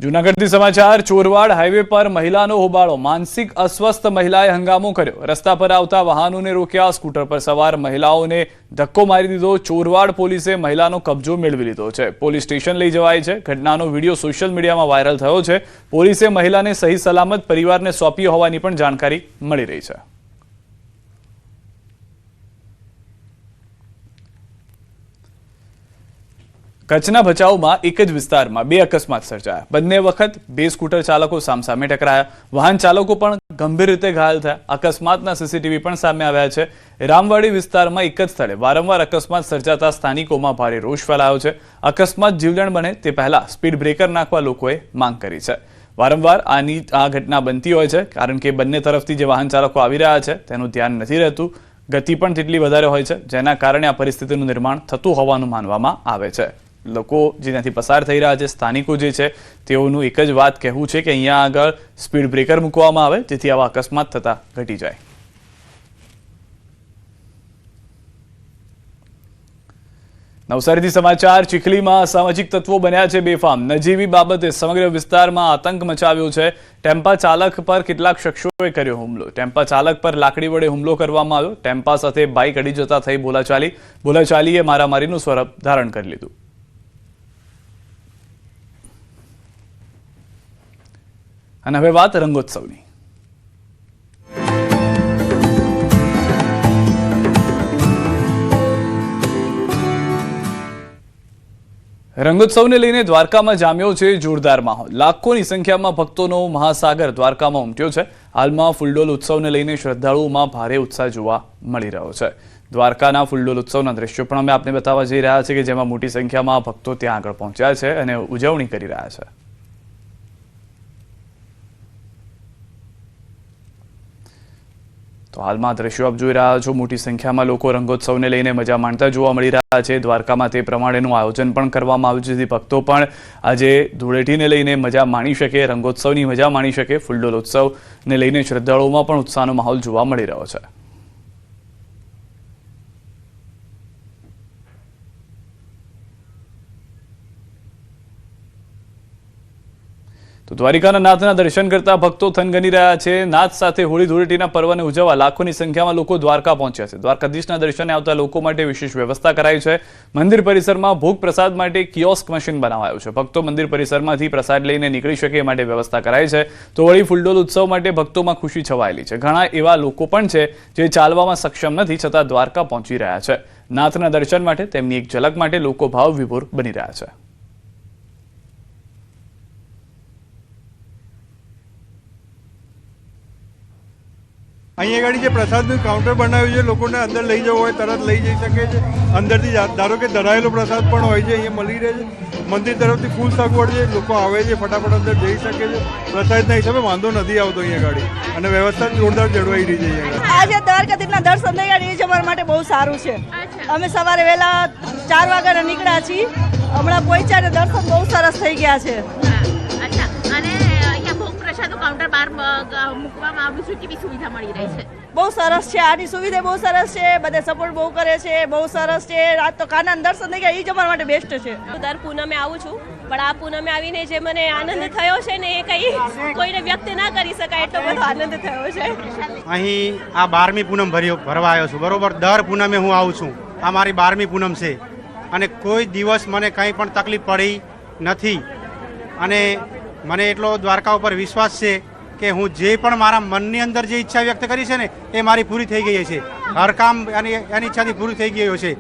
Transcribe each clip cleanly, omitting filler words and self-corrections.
જૂનાગઢથી સમાચાર ચોરવાડ હાઈવે પર મહિલાનો હોબાળો માનસિક અસ્વસ્થ મહિલાએ હંગામો કર્યો રસ્તા પર આવતા વાહનોને રોક્યા સ્કૂટર પર સવાર મહિલાઓને ધક્કો મારી દીધો ચોરવાડ પોલીસે મહિલાનો કબજો મેળવી લીધો છે પોલીસ સ્ટેશન લઈ જવાઈ છે ઘટનાનો વિડિયો સોશિયલ મીડિયામાં વાયરલ થયો છે પોલીસે મહિલાને સહી સલામત પરિવારને સોંપી હોવાની પણ જાણકારી મળી રહી છે કચ્છના ભચાઉમાં એક જ વિસ્તારમાં બે અકસ્માત સર્જાયા બંને વખત બે સ્કૂટર ચાલકો સામસામે ટકરાયા વાહન ચાલકો પણ ગંભીર રીતે ઘાયલ થયા અકસ્માતના સીસીટીવી પણ સામે આવ્યા છે રામવાડી વિસ્તારમાં એક જ સ્થળે વારંવાર અકસ્માત સર્જાતા સ્થાનિકોમાં ભારે રોષ ફેલાયો છે અકસ્માત જીવલેણ બને તે પહેલા સ્પીડ બ્રેકર નાખવા લોકોએ માંગ કરી છે વારંવાર આ ઘટના બનતી હોય છે કારણ કે બંને તરફથી જે વાહન ચાલકો આવી રહ્યા છે તેનું ધ્યાન નથી રહેતું ગતિ પણ તેટલી વધારે હોય છે જેના કારણે આ પરિસ્થિતિનું નિર્માણ થતું હોવાનું માનવામાં આવે છે લોકો જેનાથી પસાર થઈ રહ્યા છે સ્થાનિકો જે છે તેઓનું એક જ વાત કહેવું છે કે અહીંયા આગળ સ્પીડ બ્રેકર મૂકવામાં આવે જેથી આવા અકસ્માત થતા ઘટી જાય નવસારીથી સમાચાર ચીખલીમાં અસામાજિક તત્વો બન્યા છે બેફામ નજીવી બાબતે સમગ્ર વિસ્તારમાં આતંક મચાવ્યો છે ટેમ્પા ચાલક પર કેટલાક શખ્સોએ કર્યો હુમલો ટેમ્પા ચાલક પર લાકડી વડે હુમલો કરવામાં આવ્યો ટેમ્પા સાથે બાઇક અડી જતા થઈ બોલાચાલીએ મારામારીનું સ્વરૂપ ધારણ કરી લીધું અને હવે વાત રંગોત્સવની રંગોત્સવને લઈને દ્વારકામાં જામ્યો છે જોરદાર માહોલ લાખોની સંખ્યામાં ભક્તોનો મહાસાગર દ્વારકામાં ઉમટ્યો છે હાલમાં ફૂલડોલ ઉત્સવને લઈને શ્રદ્ધાળુઓમાં ભારે ઉત્સાહ જોવા મળી રહ્યો છે દ્વારકાના ફૂલડોલ ઉત્સવના દ્રશ્યો પણ અમે આપને બતાવવા જઈ રહ્યા છે કે જેમાં મોટી સંખ્યામાં ભક્તો ત્યાં આગળ પહોંચ્યા છે અને ઉજવણી કરી રહ્યા છે તો હાલમાં દ્રશ્યો આપ જોઈ રહ્યા છો મોટી સંખ્યામાં લોકો રંગોત્સવને લઈને મજા માણતા જોવા મળી રહ્યા છે દ્વારકામાં તે પ્રમાણેનું આયોજન પણ કરવામાં આવ્યું છે જેથી ભક્તો પણ આજે ધૂળેટીને લઈને મજા માણી શકે રંગોત્સવની મજા માણી શકે ફૂલડોલ ઉત્સવને લઈને શ્રદ્ધાળુઓમાં પણ ઉત્સાહનો માહોલ જોવા મળી રહ્યો છે તો દ્વારિકાના નાથના દર્શન કરતા ભક્તો થનગની રહ્યા છે નાથ સાથે હોળી ધૂળેટીના પર્વને ઉજવવા લાખોની સંખ્યામાં લોકો દ્વારકા પહોંચ્યા છે દ્વારકાધીશના દર્શને આવતા લોકો માટે વિશેષ વ્યવસ્થા કરાઈ છે મંદિર પરિસરમાં ભોગ પ્રસાદ માટે કિયોસ્ક મશીન બનાવાયું છે ભક્તો મંદિર પરિસરમાંથી પ્રસાદ લઈને નીકળી શકે એ માટે વ્યવસ્થા કરાઈ છે તો વળી ફૂલડોલ ઉત્સવ માટે ભક્તોમાં ખુશી છવાયેલી છે ઘણા એવા લોકો પણ છે જે ચાલવામાં સક્ષમ નથી છતાં દ્વારકા પહોંચી રહ્યા છે નાથના દર્શન માટે તેમની એક ઝલક માટે લોકો ભાવ વિભોર બની રહ્યા છે અહીંયા આગળ જે પ્રસાદનું કાઉન્ટર બનાવ્યું છે લોકોને અંદર લઈ જવું હોય તરત લઈ જઈ શકે છે અંદરથી ધારો કે ધરાયેલો પ્રસાદ પણ હોય છે અહીંયા મળી રહે છે મંદિર તરફથી ફૂલ સગવડ છે લોકો આવે છે ફટાફટ અંદર જઈ શકે છે પ્રસાદના હિસાબે વાંધો નથી આવતો અહીંયા આગળ અને વ્યવસ્થા જોરદાર જળવાઈ રહી છે અહીંયા આજે દ્વારકાધીશના દર્શન થઈ ગયા એ જ અમારા માટે બહુ સારું છે અમે સવારે વહેલા 4 વાગ્યાના નીકળ્યા છીએ હમણાં પહોંચ્યા ને દર્શન બહુ સરસ થઈ ગયા છે કાઉન્ટર બહાર મૂકવામાં આવ્યું છે કેવી સુવિધા મળી રહી છે બહુ સરસ છે આની સુવિધા બહુ સરસ છે બધે સપોર્ટ બહુ કરે છે બહુ સરસ છે આજ તો કાના દર્શન થઈ ગયા એ જ અમારા માટે બેસ્ટ છે દર પૂનમે આવું છું પણ આ પૂનમે આવીને જે મને આનંદ થયો છે ને એ કંઈ કોઈને વ્યક્ત ના કરી શકાય એટલો બધો આનંદ થયો છે અહીં આ 12મી પૂનમ ભરવા આવ્યો છું બરોબર દર પૂનમે હું આવું છું આ મારી 12મી પૂનમ છે અને કોઈ દિવસ મને કંઈ પણ તકલીફ પડી નથી અને મને એટલો દ્વારકા ઉપર વિશ્વાસ છે કે હું જે પણ મારા મનની અંદર જે ઈચ્છા વ્યક્ત કરી છે ને એ મારી પૂરી થઈ ગઈ છે હર કામ એની ઈચ્છાથી પૂરી થઈ ગયો છે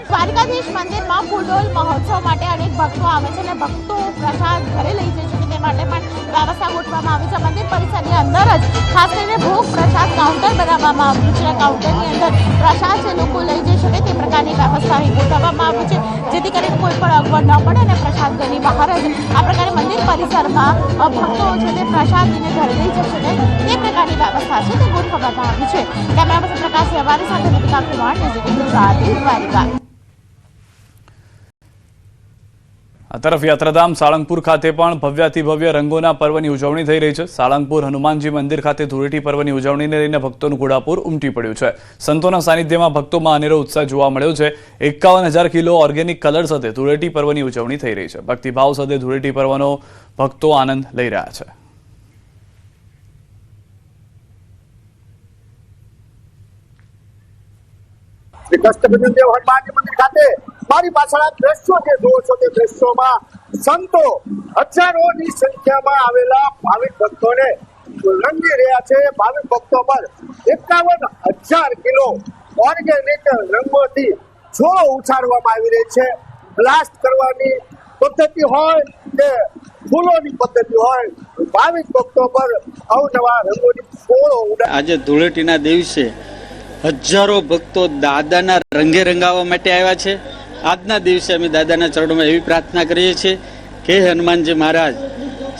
દ્વારકાધીશ મંદિરમાં ફૂલડોલ મહોત્સવ માટે અનેક ભક્તો આવે છે અને ભક્તો પ્રસાદ ઘરે લઈ જઈ શકે તે માટે પણ વ્યવસ્થા ગોઠવવામાં આવી છે મંદિર પરિસરની અંદર જ ખાસ કરીને ભોગ પ્રસાદ કાઉન્ટર બનાવવામાં આવ્યું છે કાઉન્ટરની અંદર પ્રસાદ છે લોકો લઈ જઈ શકે તે પ્રકારની વ્યવસ્થા અહીં ગોઠવવામાં આવી છે જેથી કરીને કોઈ પણ અગવડ ન પડે અને પ્રસાદ ઘરની બહાર જ આ પ્રકારે મંદિર પરિસરમાં ભક્તો છે તે પ્રસાદ લઈને ઘરે લઈ જઈ શકે તે પ્રકારની વ્યવસ્થા છે તે ગોઠવવામાં આવી છે કેમેરા પર્સન પ્રકાશ વ્યવહારી સાથે દીપિકા કુમાર ગુજરાતી દ્વારિકા આ તરફ યાત્રાધામ સાળંગપુર ખાતે પણ ભવ્યાથી ભવ્ય રંગોના પર્વની ઉજવણી થઈ રહી છે। સાળંગપુર હનુમાનજી મંદિર ખાતે ધૂળેટી પર્વની ઉજવણીને લઈને ભક્તોનું ઘોડાપુર ઉમટી પડ્યું છે। સંતોના સાનિધ્યમાં ભક્તોમાં અનેરો ઉત્સાહ જોવા મળ્યો છે। 51,000 કિલો ઓર્ગેનિક કલર સાથે ધૂળેટી પર્વની ઉજવણી થઈ રહી છે। ભક્તિભાવ સાથે ધૂળેટી પર્વનો ભક્તો આનંદ લઈ રહ્યા છે। શ્રી કષ્ટભંજનદેવ હનુમાનજી મંદિર ખાતે મારી પાછળ આ દ્રશ્યો જે જુઓ છો તે દ્રશ્યોમાં સંતો હજારોની સંખ્યામાં આવેલા ભાવિક ભક્તોને રંગી રહ્યા છે। ભાવિક ભક્તો પર 51,000 કિલો ઓર્ગેનિક રંગોથી છોડો ઉછાળવામાં આવી રહી છે। બ્લાસ્ટ કરવાની પદ્ધતિ હોય કે ફૂલોની પદ્ધતિ હોય, ભાવિક ભક્તો પર અવનવા રંગોની છોડો આજે ધૂળેટીના દિવસે હજારો ભક્તો દાદાના રંગે રંગાવવા માટે આવ્યા છે। આજના દિવસે અમે દાદાના ચરણોમાં એવી પ્રાર્થના કરીએ છીએ કે હનુમાનજી મહારાજ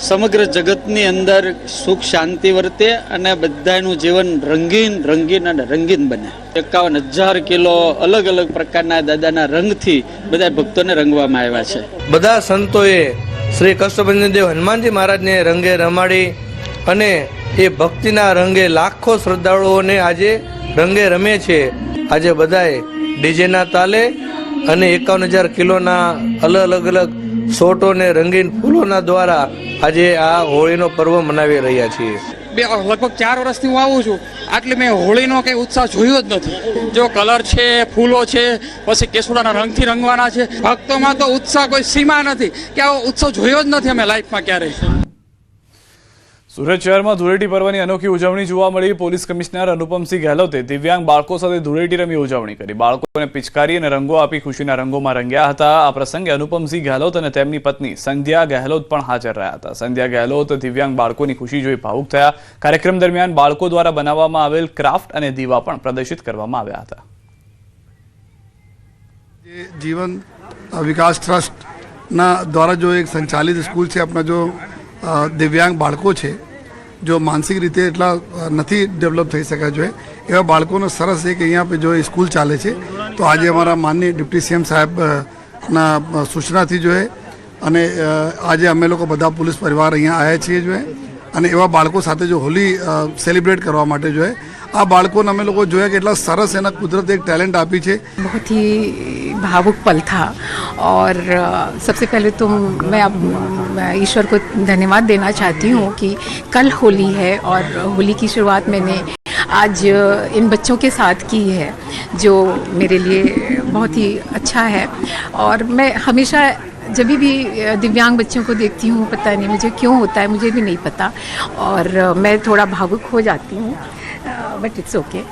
સમગ્ર જગતની અંદર સુખ શાંતિ વર્તે અને બધાનું જીવન રંગીન રંગીન અને રંગીન બને। 51,000 કિલો અલગ અલગ પ્રકારના દાદાના રંગથી બધા ભક્તોને રંગવામાં આવ્યા છે। બધા સંતોએ શ્રી કષ્ટભંજનદેવ હનુમાનજી મહારાજને રંગે રમાડી અને એ ભક્તિના રંગે લાખો શ્રદ્ધાળુઓને આજે રંગે રમે છે। આજે બધાએ ડીજેના તાલે અને 51,000 કિલોના અલગ અલગ સોટો ને રંગીન ફૂલોના દ્વારા આજે આ હોળીનો પર્વ મનાવી રહ્યા છીએ। લગભગ 4 વર્ષથી હું આવું છું, આટલે મેં હોળીનો કંઈ ઉત્સાહ જોયો જ નથી। જો કલર છે, ફૂલો છે, પછી કેસુડાના રંગથી રંગવાના છે, ભક્તોમાં તો ઉત્સાહ કોઈ સીમા નથી કે આવો ઉત્સવ જોયો જ નથી અમે લાઈફમાં ક્યારેય। સુરત શહેરમાં ધૂળેટી પર્વની અનોખી ઉજવણી જોવા મળી। પોલીસ કમિશનર અનુપમસિંહ ગહેલોતે દિવ્યાંગ બાળકો સાથે ધૂળેટી રમી ઉજવણી કરી। બાળકોને પિચકારી અને રંગો આપી ખુશીના રંગોમાં રંગ્યા હતા। આ પ્રસંગે અનુપમસિંહ ગહેલોત અને તેમની પત્ની સંધ્યા ગહેલોત પણ હાજર રહ્યા હતા। સંધ્યા ગહેલોત દિવ્યાંગ બાળકોની ખુશી જોઈ ભાવુક થયા। કાર્યક્રમ દરમિયાન બાળકો દ્વારા બનાવવામાં આવેલ ક્રાફ્ટ અને દીવા પણ પ્રદર્શિત કરવામાં આવ્યા હતા। जीवन विकास ट्रस्ट ना द्वारा जो एक संचालित स्कूल है अपना जो दिव्यांग बाळको है जो मानसिक रीते एटला नहीं डेवलप थी शक्या जो एवा बाळकोनो सरस एक अहींया पे जो स्कूल चाले छे। तो आज अमारा माननीय डिप्टी सीएम साहेब ना सूचना थी जो है अने आज अमे लोग बधा पुलिस परिवार अहींया आया छे जो है अने एवा बाळको साथे जो होली सेलिब्रेट करवा माटे जो है आ बाळकोने अमे लोग जोया कि एटला सरस एना कुदरत एक टैलेंट आपी छे। बहुत ही भावुक पल था और सबसे पहले तो मैं अब ईश्वर को धन्यवाद देना चाहती हूँ कि कल होली है और होली की शुरुआत मैंने आज इन बच्चों के साथ की है जो मेरे लिए बहुत ही अच्छा है। और मैं हमेशा जब भी दिव्यांग बच्चों को देखती हूँ, पता नहीं मुझे क्यों होता है, मुझे भी नहीं पता, और मैं थोड़ा भावुक हो जाती हूँ, बट इट्स ओके।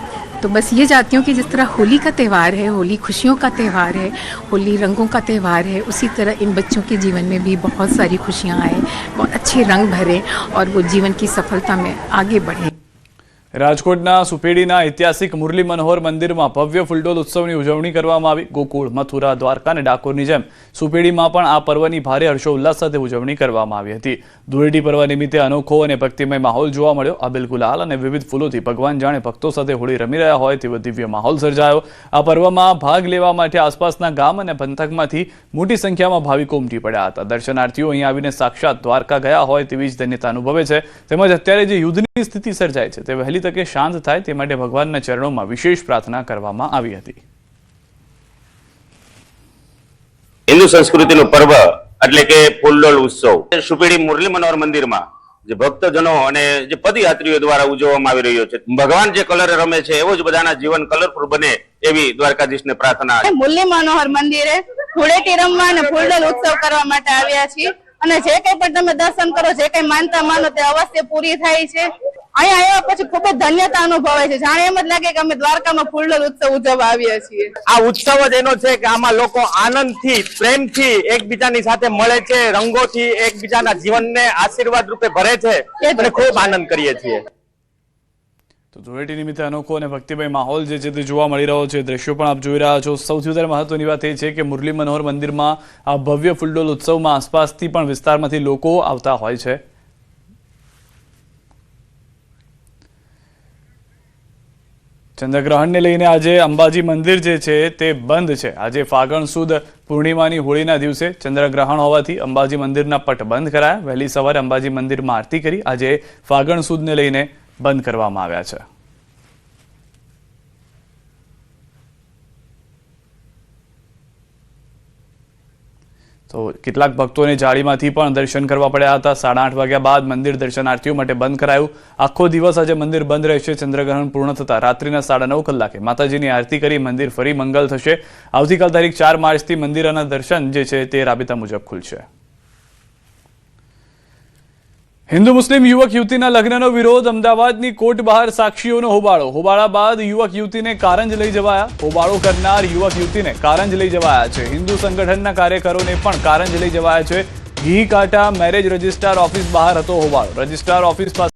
तो बस ये चाहती हूँ कि जिस तरह होली का त्यौहार है, होली खुशियों का त्यौहार है, होली रंगों का त्यौहार है, उसी तरह इन बच्चों के जीवन में भी बहुत सारी खुशियाँ आए, बहुत अच्छे रंग भरे और वो जीवन की सफलता में आगे बढ़े। રાજકોટના સુપેડીના ઐતિહાસિક મુરલી મનોહર મંદિરમાં ભવ્ય ફૂલડોલ ઉત્સવની ઉજવણી કરવામાં આવી। ગોકુળ, મથુરા, દ્વારકા અને ડાકોરની જેમ સુપેડીમાં પણ આ પર્વની ભારે હર્ષોલ્લાસ સાથે ઉજવણી કરવામાં આવી હતી। ધૂળેટી પર્વ નિમિત્તે અનોખો અને ભક્તિમય માહોલ જોવા મળ્યો। અબીલ ગુલાલ અને વિવિધ ફૂલોથી ભગવાન જાણે ભક્તો સાથે હોળી રમી રહ્યા હોય તેવો દિવ્ય માહોલ સર્જાયો। આ પર્વમાં ભાગ લેવા માટે આસપાસના ગામ અને પંથકમાંથી મોટી સંખ્યામાં ભાવિકો ઉમટી પડ્યા હતા। દર્શનાર્થીઓ અહીં આવીને સાક્ષાત દ્વારકા ગયા હોય તેવી જ ધન્યતા અનુભવે છે। તેમજ અત્યારે જે યુદ્ધની સ્થિતિ સર્જાય છે તે વહેલી તકે શાંત થાય તે માટે ભગવાનના ચરણોમાં વિશેષ પ્રાર્થના કરવામાં આવી હતી। हिंदू संस्कृति पर्व एटले के फूलडोल उत्सव सुपेडी मुरली मनोहर मंदिर में जे भक्तजनों अने जे पदयात्रीओ द्वारा उजववामां आवी रह्यो छे। भगवान जे कलर रमे छे एवो ज बधाना जीवन कलरफुल बने एवी द्वारकाधीशने प्रार्थना। મુરલી મનોહર મંદિરે ધૂળેટી રમવા અને ફૂલડોલ ઉત્સવ કરવા માટે આવ્યા છીએ અને જે કંઈ પણ તમે દર્શન કરો, જે કંઈ માનતા માનો તે અવશ્ય પૂરી થાય છે। અહીંયા આવ્યા પછી ખૂબ જ ધન્યતા અનુભવાય છે, જાણે એમ જ લાગે કે અમે દ્વારકામાં ફૂલડોલ ઉત્સવ ઉજવવા આવ્યા છીએ। આ ઉત્સવ જ એનો છે કે આમાં લોકો આનંદથી પ્રેમથી એકબીજાની સાથે મળે છે, રંગોથી એકબીજાના જીવનને આશીર્વાદ રૂપે ભરે છે અને ખૂબ આનંદ કરીએ છીએ। તો ધૂળેટી નિમિત્તે અનોખો અને ભક્તિમય માહોલ જે છે તે જોવા મળી રહ્યો છે। દ્રશ્યો પણ આપ જોઈ રહ્યા છો। સૌથી વધારે મહત્વની વાત એ છે કે મુરલી મનોહર મંદિરમાં આ ભવ્ય ફૂલડોલ ઉત્સવમાં આસપાસથી પણ વિસ્તારમાંથી લોકો આવતા હોય છે। ચંદ્રગ્રહણને લઈને આજે અંબાજી મંદિર જે છે તે બંધ છે. આજે ફાગણ સુદ પૂર્ણિમાની હોળીના દિવસે ચંદ્રગ્રહણ હોવાથી અંબાજી મંદિરના પટ બંધ કરાયા. વહેલી સવારે અંબાજી મંદિરમાં આરતી કરી આજે ફાગણ સુદને લઈને બંધ કરવામાં આવ્યા છે. તો કેટલાક ભક્તોને જાળીમાંથી પણ દર્શન કરવા પડ્યા હતા. 8:30 વાગ્યા બાદ મંદિર દર્શનાર્થીઓ માટે બંધ કરાયું. આખો દિવસ આજે મંદિર બંધ રહેશે. ચંદ્રગ્રહણ પૂર્ણ થતા રાત્રિના 9:30 કલાકે માતાજીની આરતી કરી મંદિર ફરી મંગલ થશે. આવતીકાલ તારીખ 4 માર્ચથી મંદિરના દર્શન જે છે તે રાબેતા મુજબ ખુલશે. હિન્દુ મુસ્લિમ યુવક યુવતીના લગ્નનો વિરોધ. અમદાવાદની કોર્ટ બહાર સાક્ષીઓનો હોબાળો. હોબાળા બાદ યુવક યુવતીને કારંજ લઈ જવાયા. હોબાળો કરનાર યુવક યુવતીને કારંજ લઈ જવાયા છે. હિન્દુ સંગઠનના કાર્યકરોને પણ કારંજ લઈ જવાયા છે. ઘી કાંટા મેરેજ રજિસ્ટ્રાર ઓફિસ બહાર હતો હોબાળો. રજિસ્ટ્રાર ઓફિસ પાસે